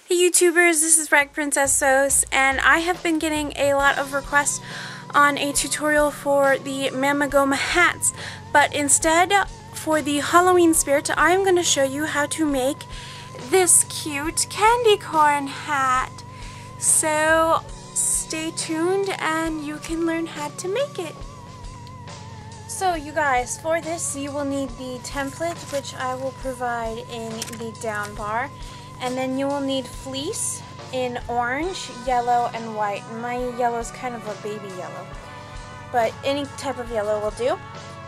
Hey YouTubers, this is Rag Princess Sos, and I have been getting a lot of requests on a tutorial for the Mamagoma hats, but instead, for the Halloween spirit, I'm going to show you how to make this cute Candycorn hat. So stay tuned and you can learn how to make it. So you guys, for this you will need the template, which I will provide in the down bar. And then you will need fleece in orange, yellow, and white. My yellow is kind of a baby yellow, but any type of yellow will do.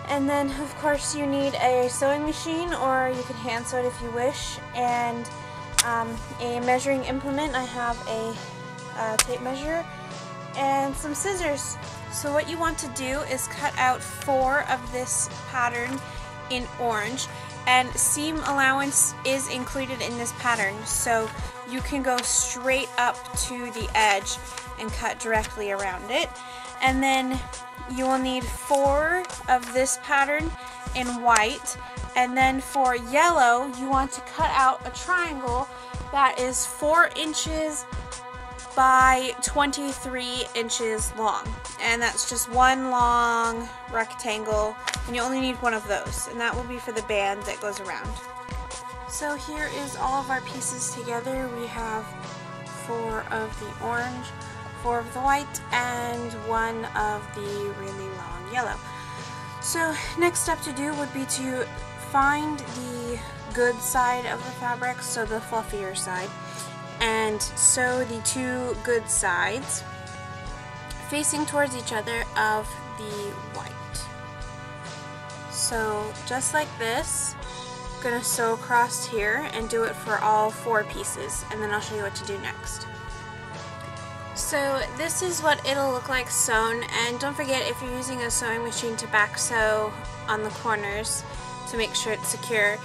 And then of course you need a sewing machine, or you can hand sew it if you wish, and a measuring implement. I have a tape measure and some scissors. So what you want to do is cut out 4 of this pattern in orange. And seam allowance is included in this pattern, so you can go straight up to the edge and cut directly around it. And then you will need 4 of this pattern in white, and then for yellow you want to cut out a triangle that is 4 inches by 23 inches long, and that's just one long rectangle, and you only need 1 of those, and that will be for the band that goes around. So here is all of our pieces together. We have 4 of the orange, 4 of the white, and 1 of the really long yellow. So next step to do would be to find the good side of the fabric, so the fluffier side, and sew the 2 good sides facing towards each other of the white. So just like this, I'm going to sew across here and do it for all 4 pieces, and then I'll show you what to do next. So this is what it'll look like sewn, and don't forget, if you're using a sewing machine, to back sew on the corners to make sure it's secure.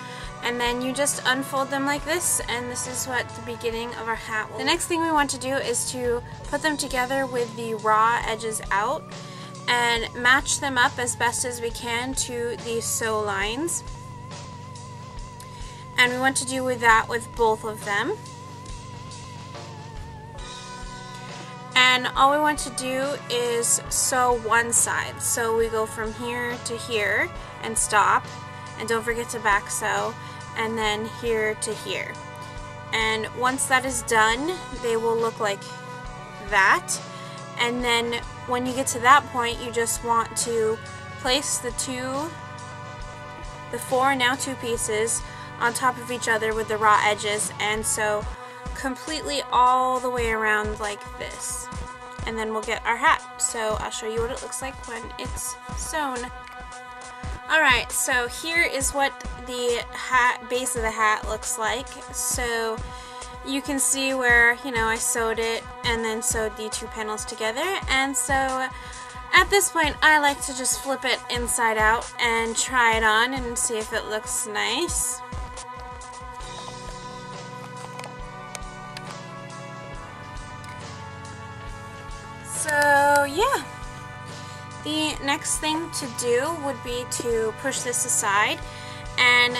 And then you just unfold them like this, and this is what the beginning of our hat will. The next thing we want to do is to put them together with the raw edges out and match them up as best as we can to the sew lines. And we want to do with that with both of them. And all we want to do is sew one side. So we go from here to here and stop, and don't forget to back sew, and then here to here. And once that is done, they will look like that. And then when you get to that point, you just want to place the 4 now 2 pieces on top of each other with the raw edges, and sew completely all the way around like this. And then we'll get our hat. So I'll show you what it looks like when it's sewn. Alright, so here is what the base of the hat looks like. So you can see where, I sewed it and then sewed the 2 panels together. And so at this point, I like to just flip it inside out and try it on and see if it looks nice. So yeah. The next thing to do would be to push this aside and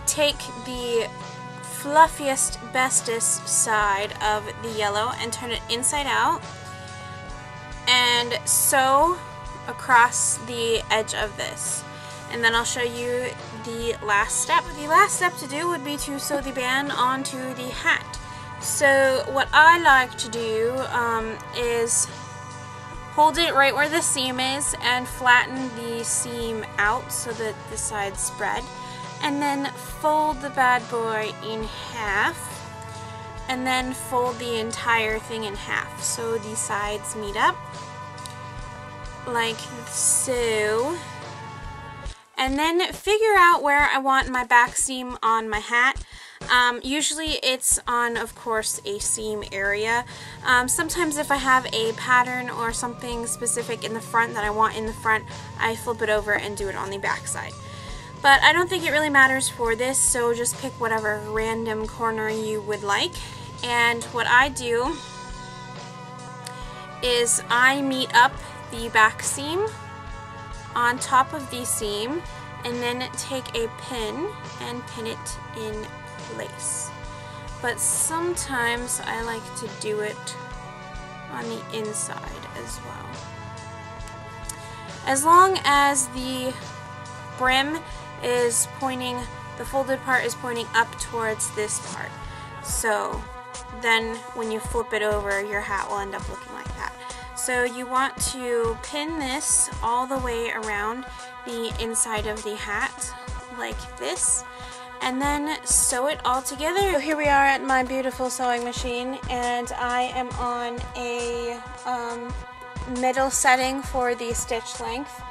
take the fluffiest, bestest side of the yellow and turn it inside out and sew across the edge of this. And then I'll show you the last step. The last step to do would be to sew the band onto the hat. So what I like to do is hold it right where the seam is and flatten the seam out so that the sides spread, and then fold the bad boy in half, and then fold the entire thing in half so the sides meet up like so. And then figure out where I want my back seam on my hat. Usually it's on, of course, a seam area. Sometimes if I have a pattern or something specific in the front that I want in the front, I flip it over and do it on the back side. But I don't think it really matters for this, so just pick whatever random corner you would like. And what I do is I meet up the back seam on top of the seam and then take a pin and pin it in place. But sometimes I like to do it on the inside as well. As long as the brim is pointing, the folded part is pointing up towards this part. So then when you flip it over, your hat will end up looking like that. So you want to pin this all the way around the inside of the hat like this, and then sew it all together. So here we are at my beautiful sewing machine, and I am on a middle setting for the stitch length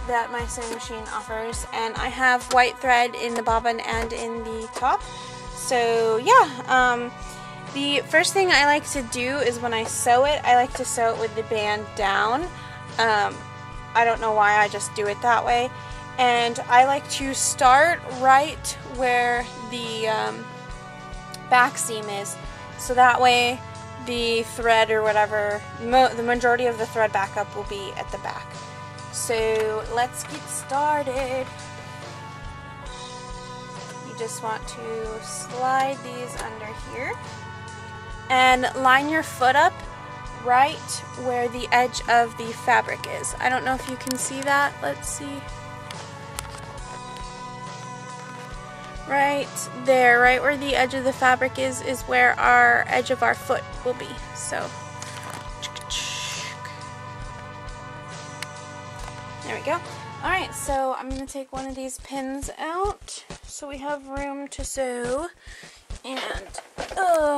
that my sewing machine offers, and I have white thread in the bobbin and in the top. So yeah, the first thing I like to do is when I sew it, I like to sew it with the band down. I don't know why, I just do it that way. And I like to start right where the back seam is, so that way the thread or whatever, the majority of the thread backup will be at the back. So let's get started. You just want to slide these under here and line your foot up right where the edge of the fabric is. I don't know if you can see that. Let's see. Right there, right where the edge of the fabric is where our edge of our foot will be. So there we go. Alright, so I'm going to take one of these pins out so we have room to sew. And,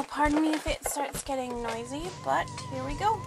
pardon me if it starts getting noisy, but here we go.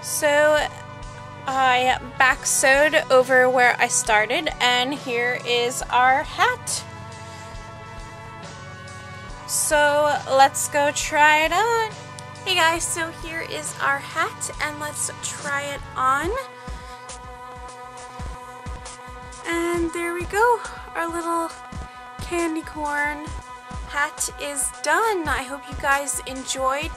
So I back sewed over where I started, and here is our hat. So let's go try it on. Hey guys, so here is our hat, and let's try it on. And there we go, our little candy corn hat is done. I hope you guys enjoyed.